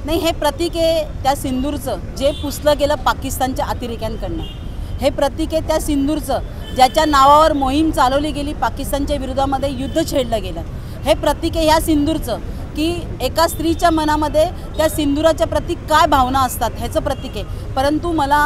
नाही, हे प्रतीक आहे त्या सिंदूरचं जे पुसलं गेलं पाकिस्तानच्या अतिरेक्यांकडनं। हे प्रतीक आहे त्या सिंदूरचं ज्याच्या नावावर मोहीम चालवली गेली, पाकिस्तानच्या विरोधामध्ये युद्ध छेडलं गेलं। हे प्रतीक आहे ह्या सिंदूरचं की एका स्त्रीच्या मनामध्ये त्या सिंदुराच्या प्रती काय भावना असतात ह्याचं प्रतीक आहे। परंतु मला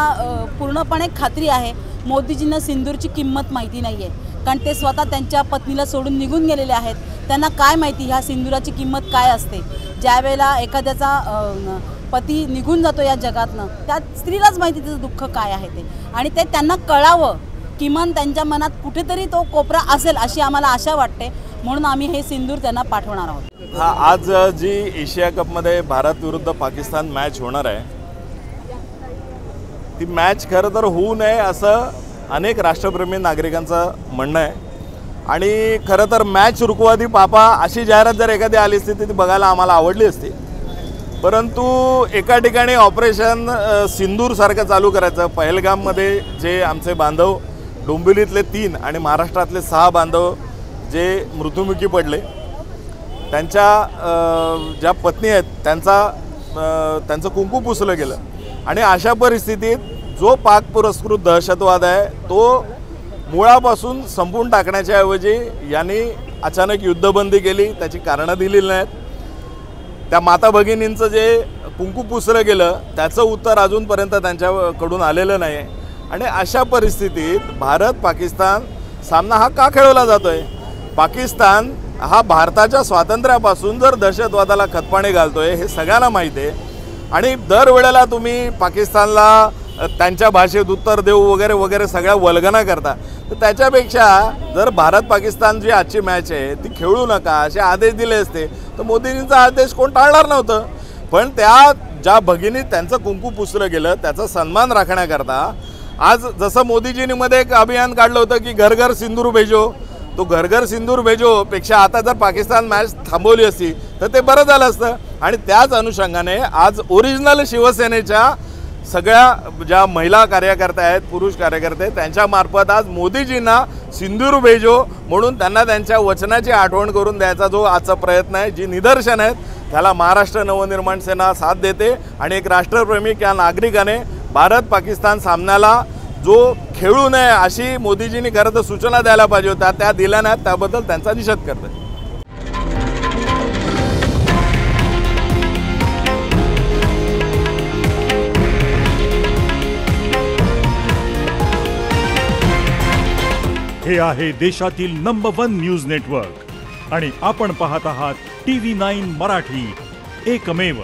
पूर्णपणे खात्री आहे मोदीजींना सिंदूरची किंमत माहिती नाही आहे, कारण ते स्वतः त्यांच्या पत्नीला सोडून निघून गेलेले आहेत। त्यांना काय माहिती ह्या सिंदुराची किंमत काय असते। ज्यावेळेला एखाद्याचा पती निघून जातो या जगातनं, त्या स्त्रीलाच माहिती त्याचं दुःख काय आहे ते, आणि ते त्यांना कळावं, किमान त्यांच्या मनात कुठेतरी तो कोपरा असेल अशी आम्हाला आशा वाटते। म्हणून आम्ही हे सिंदूर त्यांना पाठवणार आहोत। आज जी एशिया कपमध्ये भारत विरुद्ध पाकिस्तान मॅच होणार आहे, ती मॅच खरं तर होऊ नये असं अनेक राष्ट्रप्रेमी नागरिकांचं म्हणणं आहे। आणि खरं तर मॅच रुकवादी पापा अशी जाहिरात जर एखादी आली असती ती बघायला आम्हाला आवडली असती। परंतु एका ठिकाणी ऑपरेशन सिंदूरसारखं चालू करायचं, पहलगाममध्ये जे आमचे बांधव डोंबिवलीतले 3 आणि महाराष्ट्रातले 6 बांधव जे मृत्युमुखी पडले, त्यांच्या ज्या पत्नी आहेत त्यांचं कुंकू पुसलं गेलं। आणि अशा परिस्थितीत जो पाक पुरस्कृत दहशतवाद आहे तो मुळापासून संपवून टाकण्याच्या ऐवजी यांनी अचानक युद्धबंदी केली, त्याची कारणं दिलेली नाहीत। त्या माता भगिनींचं जे कुंकू पुसलं गेलं त्याचं उत्तर अजूनपर्यंत त्यांच्याकडून आलेलं नाही। आणि अशा परिस्थितीत भारत पाकिस्तान सामना हा का खेळवला जातोय? पाकिस्तान हा भारताच्या स्वातंत्र्यापासून जर दहशतवादाला खतपाणी घालतोय हे सगळ्यांना माहिती आहे। आणि दरवेळेला तुम्ही पाकिस्तानला त्यांच्या भाषेत उत्तर देऊ वगैरे वगैरे सगळ्या वल्गना करता, तर त्याच्यापेक्षा जर भारत पाकिस्तान जी आजची मॅच आहे ती खेळू नका असे आदेश दिले असते तर मोदींचा आदेश कोण टाळणार नव्हतं। पण त्या ज्या भगिनी त्यांचं कुंकू पुसलं गेलं त्याचा सन्मान राखण्याकरता आज जसं मोदीजींनी मध्ये एक अभियान काढलं होतं की घर घर सिंदूर भेजो, तो घर घर सिंदूर भेजो पेक्षा आता जर पाकिस्तान मॅच थांबवली असती तर ते बरं झालं असतं। आणि त्याच अनुषंगाने आज ओरिजिनल शिवसेनेच्या सगळ्या ज्या महिला कार्यकर्त्या आहेत, पुरुष कार्यकर्ते, त्यांच्यामार्फत आज मोदीजींना सिंदूर भेजो म्हणून त्यांना त्यांच्या वचनाची आठवण करून द्यायचा जो आजचा प्रयत्न आहे, जी निदर्शन आहेत, त्याला महाराष्ट्र नवनिर्माण सेना साथ देते। आणि एक राष्ट्रप्रेमी या नागरिकाने भारत पाकिस्तान सामन्याला जो खेळू नये अशी मोदीजींनी खरं तर सूचना द्यायला पाहिजे होत्या, त्या दिल्या नाहीत, त्याबद्दल त्यांचा निषेध करते। हे आहे देशातील नंबर 1 न्यूज नेटवर्क आणि आपण पाहत आहात TV9 मराठी, एकमेव।